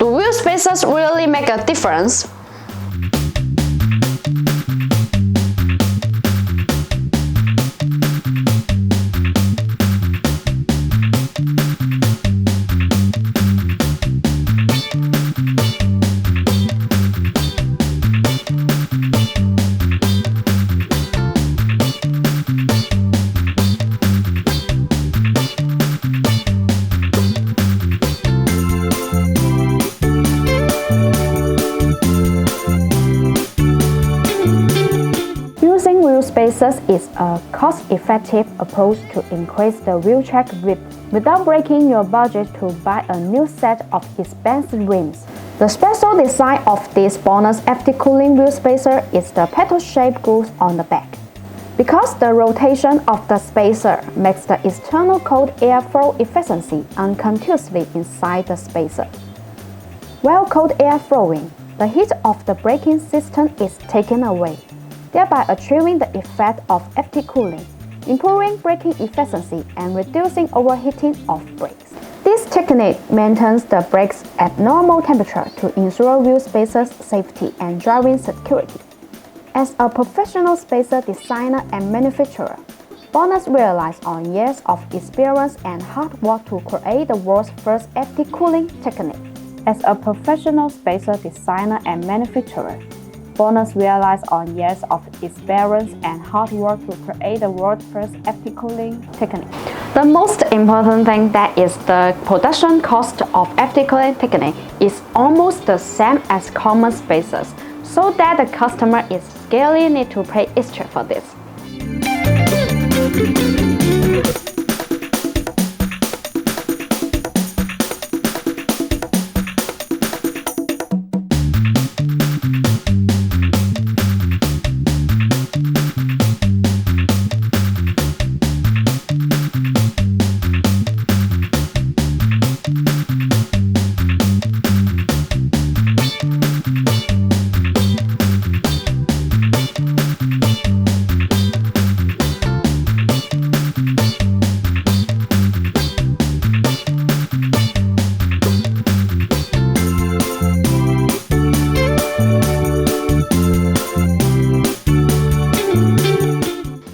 Do wheel spacers really make a difference? Using wheel spacers is a cost-effective approach to increase the wheel track width without breaking your budget to buy a new set of expensive rims. The special design of this BONOSS FT cooling wheel spacer is the petal-shaped grooves on the back. Because the rotation of the spacer makes the external cold airflow efficiency continuously inside the spacer. While cold air flowing, the heat of the braking system is taken away, thereby achieving the effect of FT cooling, improving braking efficiency and reducing overheating of brakes. This technique maintains the brakes at normal temperature to ensure wheel spacers' safety and driving security. As a professional spacer designer and manufacturer, BONOSS relies on years of experience and hard work to create the world's first FT cooling technique. As a professional spacer designer and manufacturer, BONOSS relies on years of experience and hard work to create the world's first FT cooling technique. The most important thing that is the production cost of FT cooling technique is almost the same as common spacers, so that the customer is scarcely need to pay extra for this.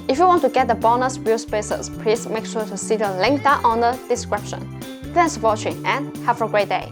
If you want to get the BONOSS wheel spacers, please make sure to see the link down on the description. Thanks for watching and have a great day.